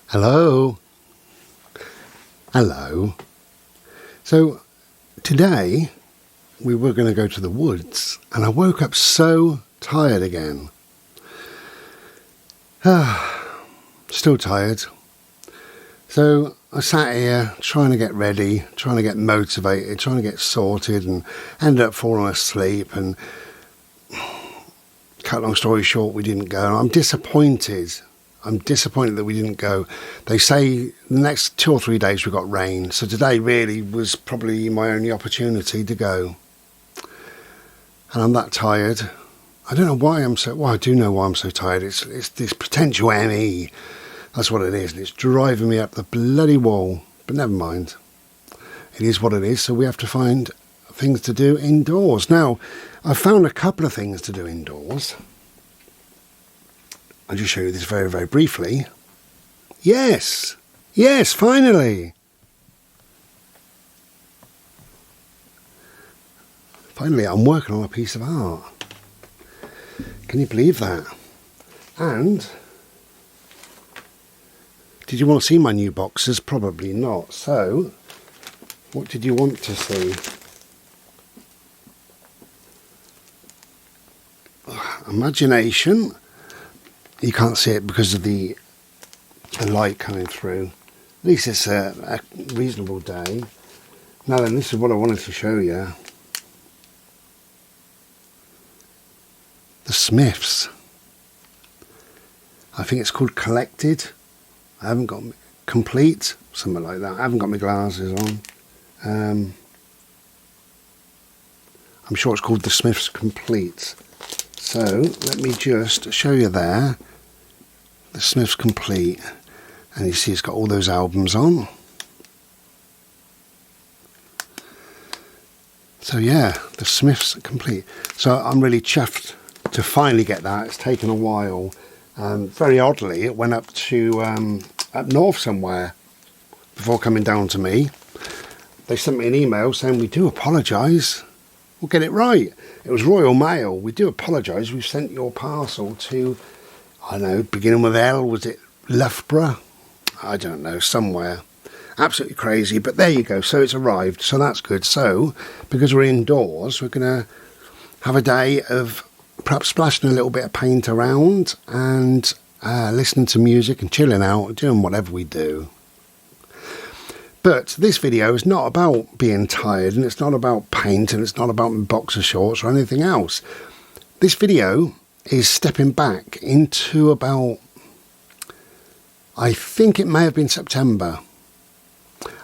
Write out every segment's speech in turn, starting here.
Hello. Hello. So today we were going to go to the woods and I woke up so tired again. Still tired. So I sat here trying to get ready, trying to get motivated, trying to get sorted, and ended up falling asleep. And cut long story short, we didn't go. I'm disappointed. I'm disappointed that we didn't go. They say the next 2 or 3 days we got rain. So today really was probably my only opportunity to go. And I'm that tired. I don't know why I'm so... Well, I do know why I'm so tired. It's this potential ME. That's what it is. And it's driving me up the bloody wall. But never mind. It is what it is. So we have to find things to do indoors. Now, I've found a couple of things to do indoors. I'll just show you this very, very briefly. Yes! Yes, finally! Finally, I'm working on a piece of art. Can you believe that? And did you want to see my new boxes? Probably not. So, what did you want to see? Imagination. You can't see it because of the light coming through. At least it's a reasonable day. Now then, this is what I wanted to show you. The Smiths. I think it's called Collected. I haven't got Complete, something like that. I haven't got my glasses on. I'm sure it's called The Smiths Complete. So let me just show you there. The Smiths Complete. And you see it's got all those albums on. So yeah, The Smiths Complete. So I'm really chuffed to finally get that. It's taken a while. Very oddly, it went up to up north somewhere before coming down to me. They sent me an email saying, we do apologise. We'll get it right. It was Royal Mail. We do apologise. We've sent your parcel to, I don't know, beginning with L. Was it Loughborough? I don't know, somewhere. Absolutely crazy. But there you go. So it's arrived. So that's good. So, because we're indoors, we're going to have a day of perhaps splashing a little bit of paint around and listening to music and chilling out, doing whatever we do. But this video is not about being tired, and it's not about paint, and it's not about boxer shorts or anything else. This video is stepping back into about, I think it may have been September.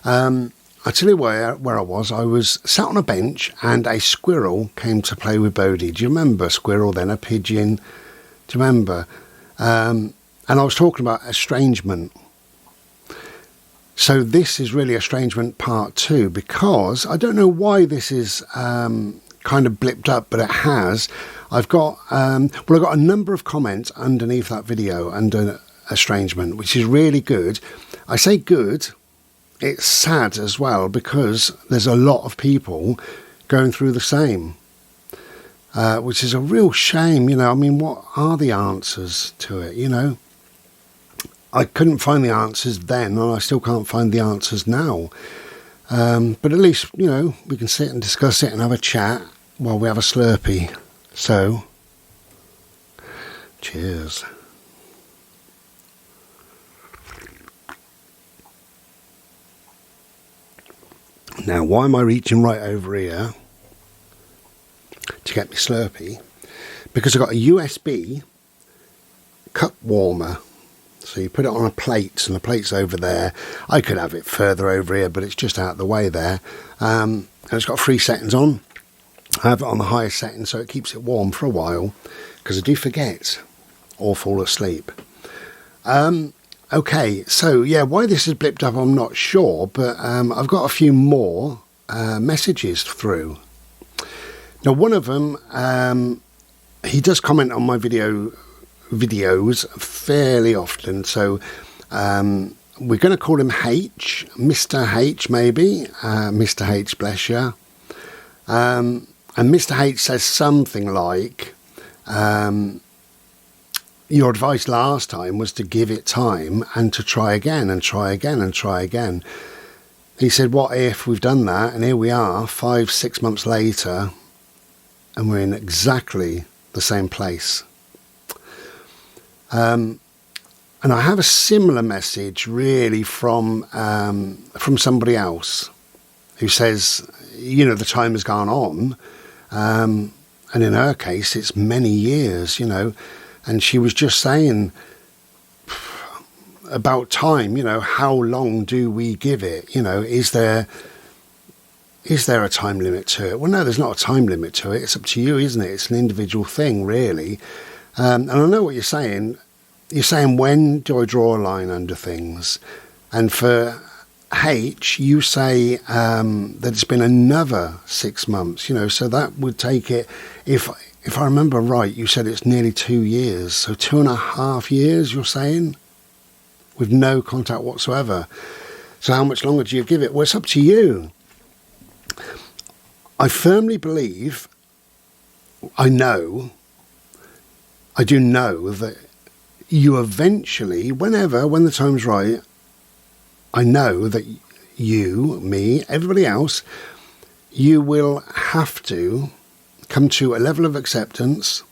I'll tell you where I was. I was sat on a bench and a squirrel came to play with Bodie. Do you remember a squirrel, then a pigeon? Do you remember? And I was talking about estrangement. So this is really Estrangement Part 2, because I don't know why this is kind of blipped up, but it has. I've got I've got a number of comments underneath that video under Estrangement, which is really good. I say good. It's sad as well, because there's a lot of people going through the same, which is a real shame. You know, I mean, what are the answers to it? You know, I couldn't find the answers then, and I still can't find the answers now. But at least, you know, we can sit and discuss it and have a chat while we have a Slurpee. So, cheers. Now, why am I reaching right over here to get my Slurpee? Because I've got a USB cup warmer. So you put it on a plate, and the plate's over there. I could have it further over here, but it's just out of the way there. And it's got 3 settings on. I have it on the highest setting, so it keeps it warm for a while, because I do forget or fall asleep. Okay, so yeah, why this is blipped up, I'm not sure, but I've got a few more messages through. Now, one of them, he does comment on my videos fairly often, so we're going to call him H, Mr. H maybe, Mr. H, bless you. And Mr. H says something like, your advice last time was to give it time and to try again and try again and try again. He said, what if we've done that and here we are 5-6 months later and we're in exactly the same place? And I have a similar message really from somebody else who says, you know, the time has gone on. And in her case, it's many years, you know, and she was just saying about time, you know, how long do we give it? You know, is there a time limit to it? Well, no, there's not a time limit to it. It's up to you, isn't it? It's an individual thing, really. And I know what you're saying. You're saying, when do I draw a line under things? And for H, you say that it's been another 6 months, you know, so that would take it, if I remember right, you said it's nearly 2 years, so 2.5 years, you're saying, with no contact whatsoever. So how much longer do you give it? Well, it's up to you. I firmly believe, I do know that you eventually, when the time's right, I know that you, me, everybody else, you will have to come to a level of acceptance.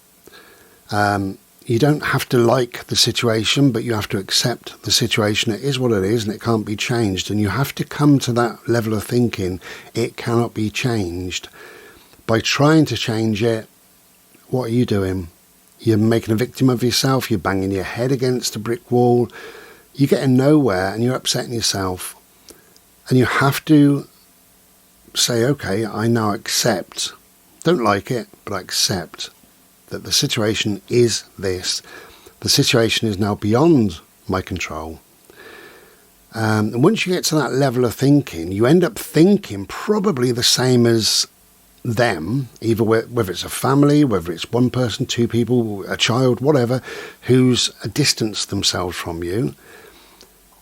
You don't have to like the situation, but you have to accept the situation. It is what it is and it can't be changed. And you have to come to that level of thinking, it cannot be changed. By trying to change it, what are you doing? You're making a victim of yourself. You're banging your head against a brick wall. You're getting nowhere and you're upsetting yourself. And you have to say, okay, I now accept. Don't like it, but I accept that the situation is this. The situation is now beyond my control. And once you get to that level of thinking, you end up thinking probably the same as them, either whether it's a family, whether it's one person, two people, a child, whatever, who's distanced themselves from you.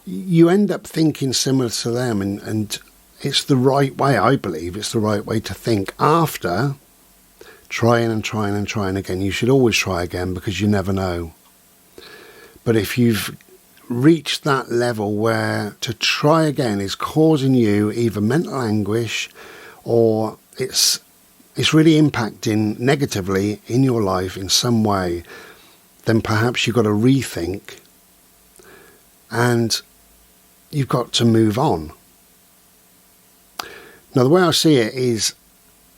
You end up thinking similar to them, and it's the right way, I believe, it's the right way to think after trying and trying and trying again. You should always try again because you never know. But if you've reached that level where to try again is causing you either mental anguish or it's really impacting negatively in your life in some way, then perhaps you've got to rethink and you've got to move on. Now, the way I see it is,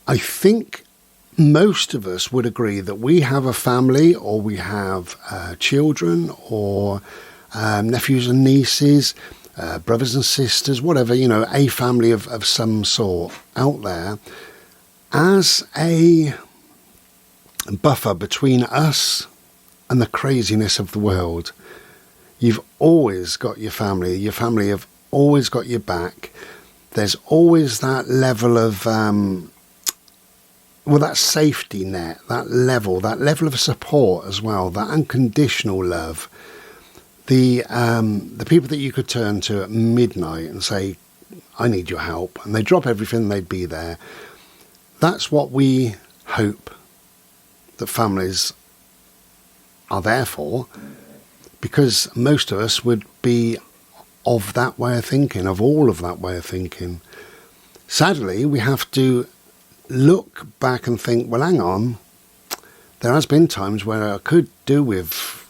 I think most of us would agree that we have a family, or we have children, or nephews and nieces, brothers and sisters, whatever, you know, a family of some sort out there as a buffer between us and the craziness of the world. You've always got your family. Your family have always got your back. There's always that level of that safety net, that level of support as well, that unconditional love. The people that you could turn to at midnight and say, I need your help, and they drop everything and they'd be there. That's what we hope that families are there for, because most of us would be of that way of thinking, of all of that way of thinking. Sadly, we have to look back and think, well, hang on, there has been times where I could do with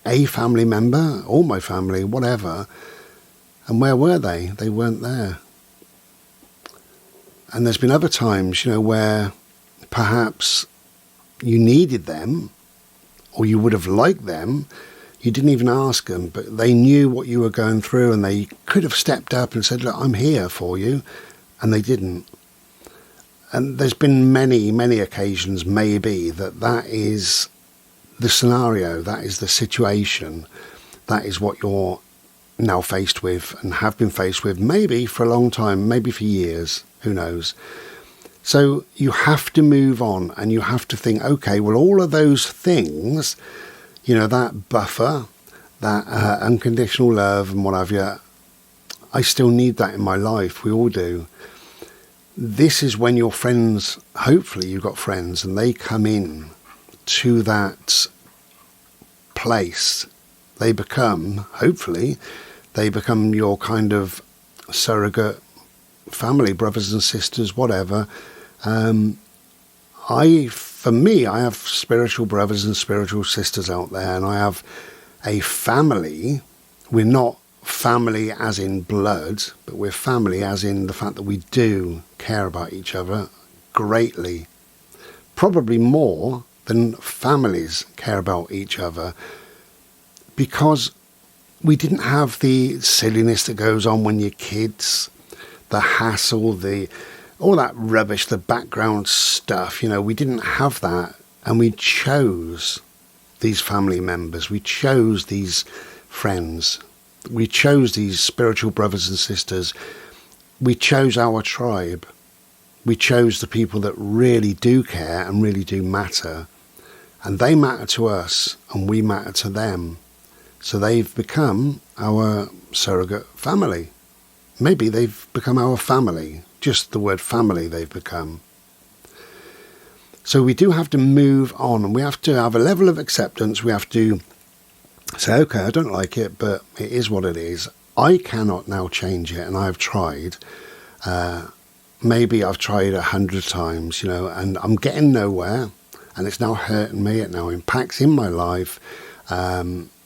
a family member, or my family, whatever, and where were they? They weren't there. And there's been other times, you know, where perhaps you needed them, or you would have liked them. You didn't even ask them, but they knew what you were going through, and they could have stepped up and said, look, I'm here for you. And they didn't. And there's been many, many occasions, maybe, that is the scenario, that is the situation, that is what you're now faced with and have been faced with, maybe for a long time, maybe for years, who knows. So you have to move on, and you have to think, okay, well, all of those things, you know, that buffer, that unconditional love and what have you, I still need that in my life. We all do. This is when your friends, hopefully you've got friends, and they come in to that place. They become, hopefully, they become your kind of surrogate family, brothers and sisters, whatever. For me, I have spiritual brothers and spiritual sisters out there, and I have a family. We're not family as in blood, but we're family as in the fact that we do care about each other greatly. Probably more than families care about each other, because we didn't have the silliness that goes on when you're kids, the hassle, all that rubbish, the background stuff. We didn't have that, and we chose these family members, we chose these friends, we chose these spiritual brothers and sisters, we chose our tribe, we chose the people that really do care and really do matter, and they matter to us and we matter to them. So they've become our surrogate family. Maybe they've become our family, just the word family they've become. So we do have to move on, and we have to have a level of acceptance. We have to say, okay, I don't like it, but it is what it is. I cannot now change it, and I've tried. Maybe I've tried 100 times, and I'm getting nowhere, and it's now hurting me. It now impacts in my life.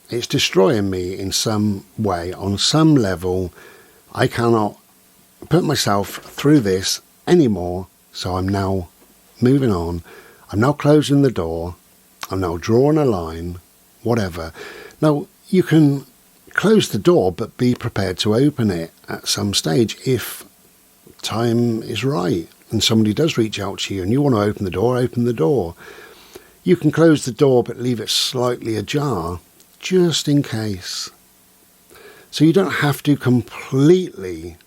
It's destroying me in some way, on some level. I cannot put myself through this anymore, so I'm now moving on. I'm now closing the door. I'm now drawing a line, whatever. Now, you can close the door, but be prepared to open it at some stage if time is right and somebody does reach out to you and you want to open the door. You can close the door, but leave it slightly ajar, just in case. So you don't have to completely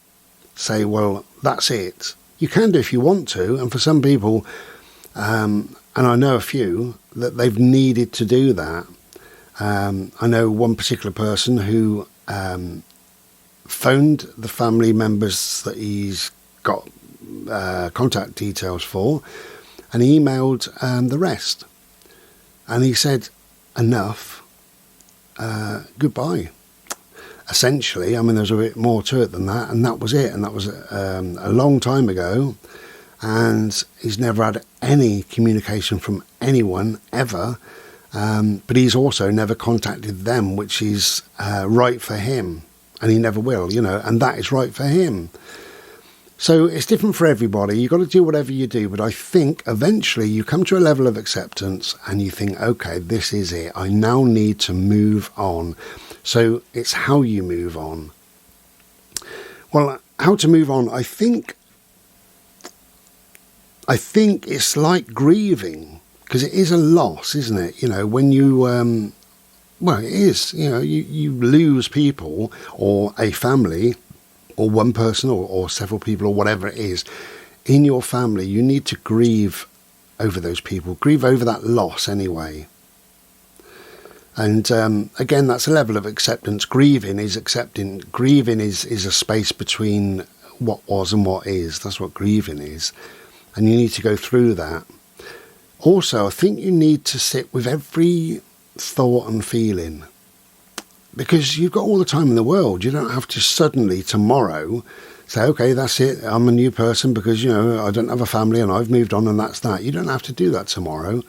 say, well, that's it. You can do if you want to, and for some people, and I know a few, that they've needed to do that. I know one particular person who phoned the family members that he's got contact details for, and he emailed the rest. And he said, enough, goodbye. Essentially, there's a bit more to it than that, and that was it. And that was a long time ago, and he's never had any communication from anyone ever. But he's also never contacted them, which is right for him, and he never will, and that is right for him. So it's different for everybody. You've got to do whatever you do, but I think eventually you come to a level of acceptance and you think, okay, this is it. I now need to move on. So it's how you move on. Well, how to move on, I think it's like grieving, because it is a loss, isn't it? When you, it is, you lose people or a family or one person or several people or whatever it is in your family. You need to grieve over those people, grieve over that loss anyway. And again, that's a level of acceptance. Grieving is accepting. Grieving is a space between what was and what is. That's what grieving is. And you need to go through that. Also, I think you need to sit with every thought and feeling, because you've got all the time in the world. You don't have to suddenly tomorrow say, okay, that's it, I'm a new person because, I don't have a family and I've moved on and that's that. You don't have to do that tomorrow.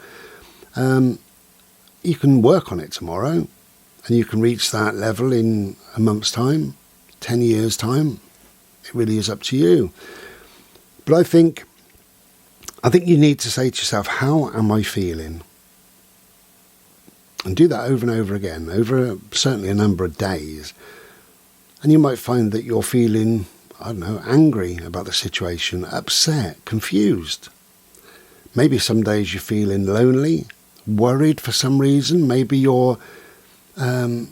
You can work on it tomorrow, and you can reach that level in a month's time, 10 years' time. It really is up to you. But I think you need to say to yourself, how am I feeling? And do that over and over again, over certainly a number of days. And you might find that you're feeling, angry about the situation, upset, confused. Maybe some days you're feeling lonely, worried for some reason. Maybe you're in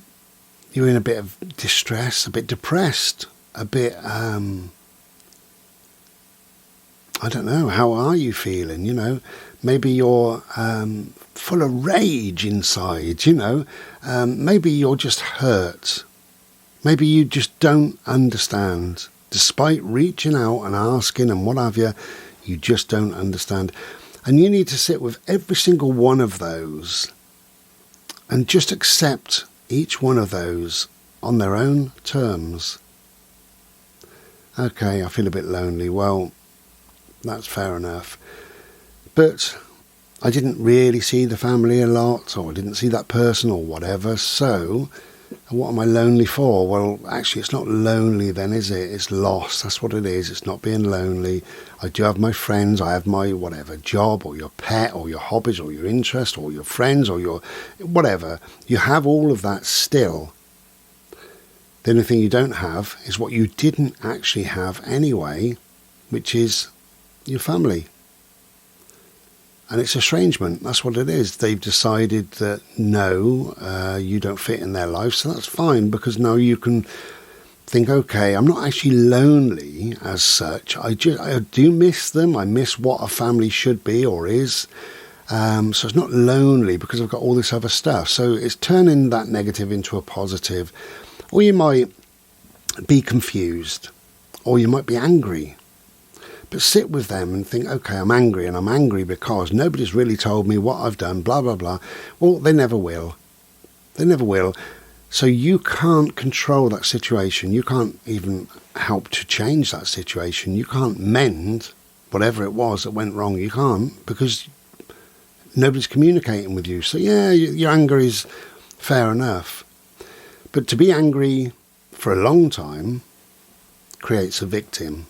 a bit of distress, a bit depressed, a bit, how are you feeling, Maybe you're full of rage inside, maybe you're just hurt. Maybe you just don't understand. Despite reaching out and asking and what have you, you just don't understand. And you need to sit with every single one of those And just accept each one of those on their own terms. Okay, I feel a bit lonely. Well, that's fair enough. But I didn't really see the family a lot, or I didn't see that person or whatever, so what am I lonely for? Well, actually, it's not lonely then, is it? It's lost. That's what it is. It's not being lonely. I do have my friends. I have my whatever job, or your pet, or your hobbies, or your interest, or your friends, or your whatever. You have all of that still. The only thing you don't have is what you didn't actually have anyway, which is your family. And it's estrangement. That's what it is. They've decided that no, you don't fit in their life. So that's fine, because now you can think, okay, I'm not actually lonely as such. I do miss them. I miss what a family should be or is. So it's not lonely because I've got all this other stuff. So it's turning that negative into a positive. Or you might be confused, or you might be angry. But sit with them and think, okay, I'm angry, and I'm angry because nobody's really told me what I've done, blah, blah, blah. Well, they never will. They never will. So you can't control that situation. You can't even help to change that situation. You can't mend whatever it was that went wrong. You can't, because nobody's communicating with you. So yeah, your anger is fair enough. But to be angry for a long time creates a victim.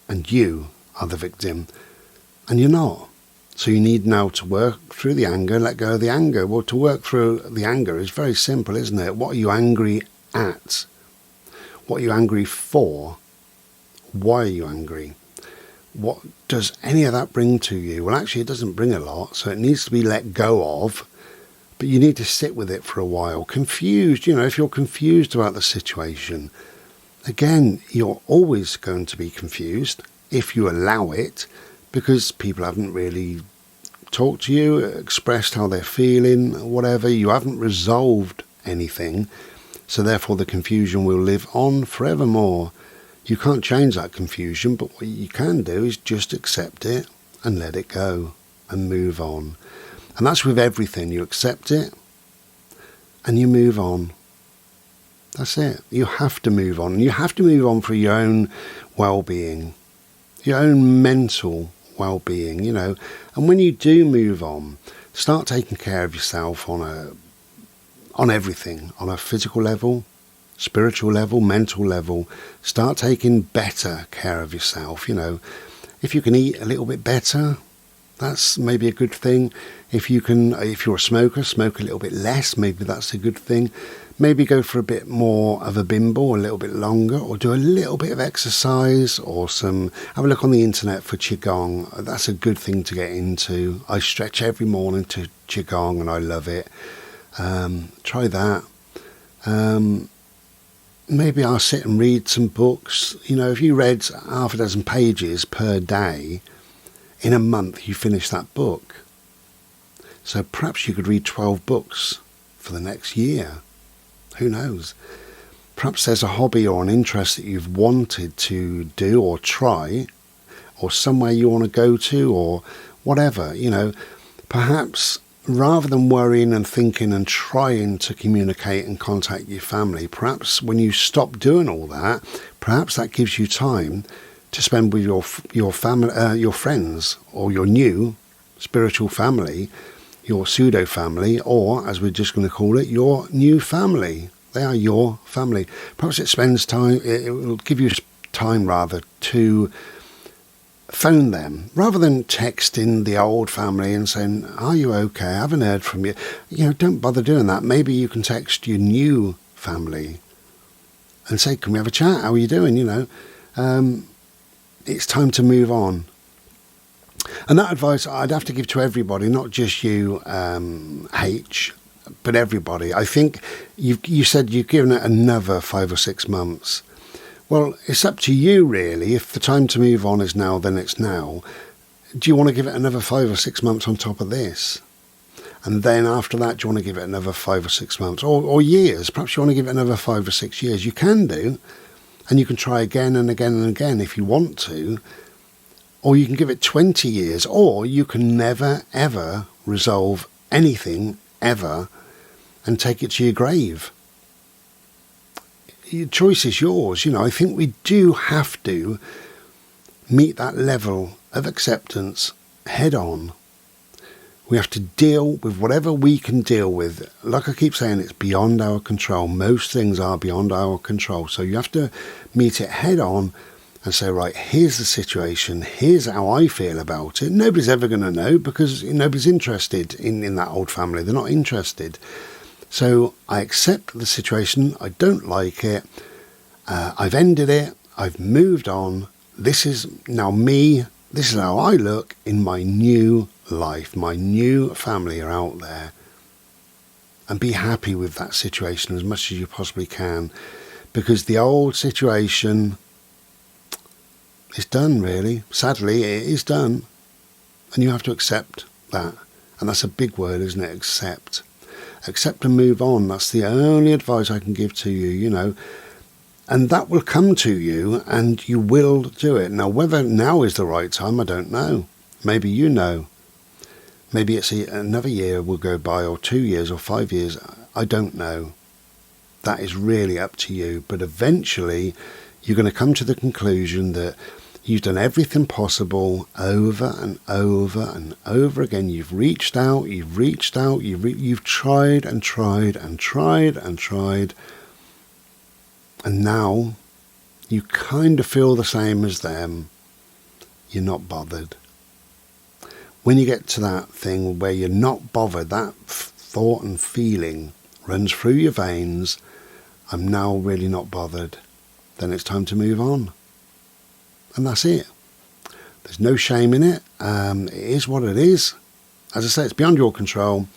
And you are the victim, and you're not. So you need now to work through the anger, let go of the anger. Well, to work through the anger is very simple, isn't it? What are you angry at? What are you angry for? Why are you angry? What does any of that bring to you? Well, actually, it doesn't bring a lot, so it needs to be let go of. But you need to sit with it for a while. Confused, if you're confused about the situation, again, you're always going to be confused if you allow it, because people haven't really talked to you, expressed how they're feeling, whatever. You haven't resolved anything, so therefore the confusion will live on forevermore. You can't change that confusion, but what you can do is just accept it and let it go and move on. And that's with everything. You accept it and you move on. That's it. You have to move on. You have to move on for your own well-being, your own mental well-being, And when you do move on, start taking care of yourself on everything, on a physical level, spiritual level, mental level. Start taking better care of yourself. If you can eat a little bit better, that's maybe a good thing. If you're a smoker, smoke a little bit less. Maybe that's a good thing. Maybe go for a bit more of a bimble, a little bit longer, or do a little bit of exercise, or have a look on the internet for Qigong. That's a good thing to get into. I stretch every morning to Qigong and I love it. Try that. Maybe I'll sit and read some books. If you read half a dozen pages per day, in a month you finish that book. So perhaps you could read 12 books for the next year. Who knows? Perhaps there's a hobby or an interest that you've wanted to do or try, or somewhere you want to go to, or whatever, Perhaps rather than worrying and thinking and trying to communicate and contact your family, perhaps when you stop doing all that, perhaps that gives you time to spend with your family, your friends, or your new spiritual family, your pseudo family, or as we're just going to call it, your new family. They are your family. Perhaps it will give you time rather to phone them rather than texting the old family and saying, are you okay? I haven't heard from you. Don't bother doing that. Maybe you can text your new family and say, can we have a chat? How are you doing? It's time to move on. And that advice I'd have to give to everybody, not just you, H, but everybody. I think you said you've given it another 5 or 6 months. Well, it's up to you, really. If the time to move on is now, then it's now. Do you want to give it another 5 or 6 months on top of this? And then after that, do you want to give it another 5 or 6 months? Or years? Perhaps you want to give it another 5 or 6 years. You can do. And you can try again and again and again if you want to. Or you can give it 20 years. Or you can never, ever resolve anything, ever, and take it to your grave. Your choice is yours. I think we do have to meet that level of acceptance head on. We have to deal with whatever we can deal with. Like I keep saying, it's beyond our control. Most things are beyond our control. So you have to meet it head on and say, right, here's the situation. Here's how I feel about it. Nobody's ever going to know because nobody's interested in that old family. They're not interested. So I accept the situation. I don't like it. I've ended it. I've moved on. This is now me. This is how I look in my new life. My new family are out there. And be happy with that situation as much as you possibly can. Because the old situation is done, really. Sadly, it is done. And you have to accept that. And that's a big word, isn't it? Accept. Accept and move on. That's the only advice I can give to you, And that will come to you and you will do it. Now, whether now is the right time, I don't know. Maybe you know. Maybe it's another year will go by, or 2 years, or 5 years. I don't know. That is really up to you. But eventually, you're going to come to the conclusion that you've done everything possible over and over and over again. You've reached out, you've tried and tried and tried and tried. And now you kind of feel the same as them. You're not bothered. When you get to that thing where you're not bothered, that thought and feeling runs through your veins, I'm now really not bothered, then it's time to move on. And that's it. There's no shame in it. It is what it is. As I say, it's beyond your control.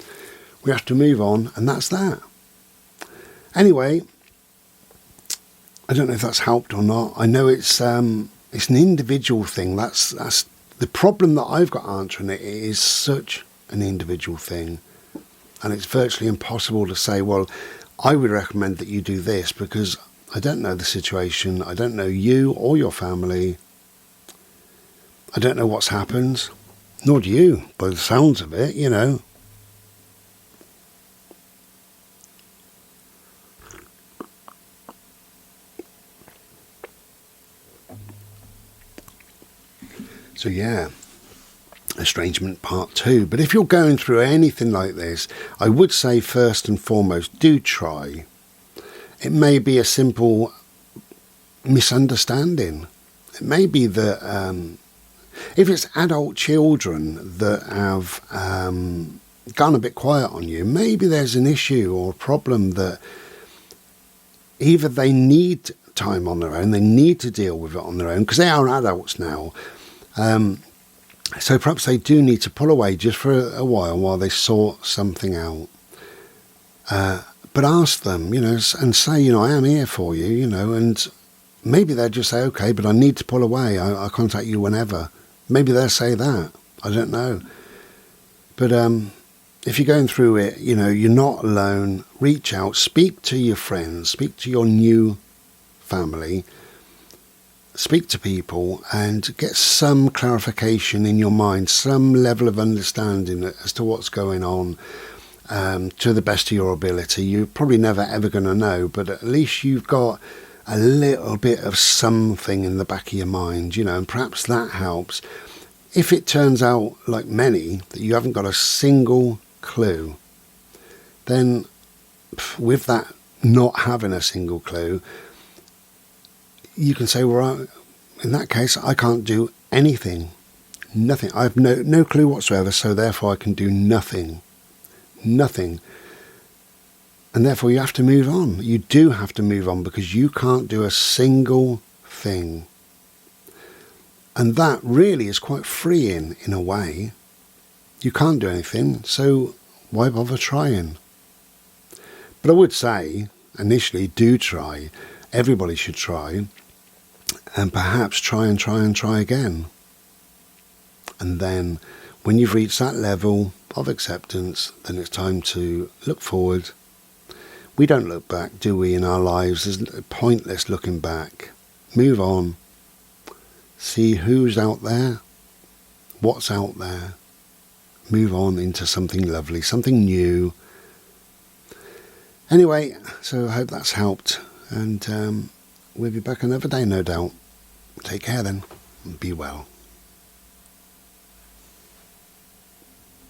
We have to move on, and that's that. Anyway, I don't know if that's helped or not. I know it's an individual thing. That's the problem that I've got answering it. It is such an individual thing, and it's virtually impossible to say, well, I would recommend that you do this, because I don't know the situation. I don't know you or your family. I don't know what's happened, nor do you, by the sounds of it, So yeah, Estrangement Part 2. But if you're going through anything like this, I would say first and foremost, do try. It may be a simple misunderstanding. It may be that if it's adult children that have gone a bit quiet on you, maybe there's an issue or a problem that either they need time on their own, they need to deal with it on their own, because they are adults now. So perhaps they do need to pull away just for a while they sort something out. But ask them, and say, I am here for you, and maybe they'll just say, okay, but I need to pull away. I'll contact you whenever. Maybe they'll say that. I don't know. But if you're going through it, you're not alone. Reach out, speak to your friends, speak to your new family, speak to people and get some clarification in your mind, some level of understanding as to what's going on, to the best of your ability. You're probably never ever going to know, but at least you've got a little bit of something in the back of your mind, and perhaps that helps. If it turns out, like many, that you haven't got a single clue, then with that not having a single clue, you can say, well, in that case, I can't do anything. Nothing. I have no clue whatsoever, so therefore I can do nothing. Nothing. And therefore you have to move on. You do have to move on, because you can't do a single thing. And that really is quite freeing in a way. You can't do anything, so why bother trying? But I would say, initially, do try. Everybody should try. And perhaps try again. And then when you've reached that level of acceptance, then it's time to look forward. We don't look back, do we, in our lives? There's pointless looking back. Move on. See who's out there, what's out there. Move on into something lovely, something new. Anyway, so I hope that's helped, and we'll be back another day, no doubt. Take care then, and be well.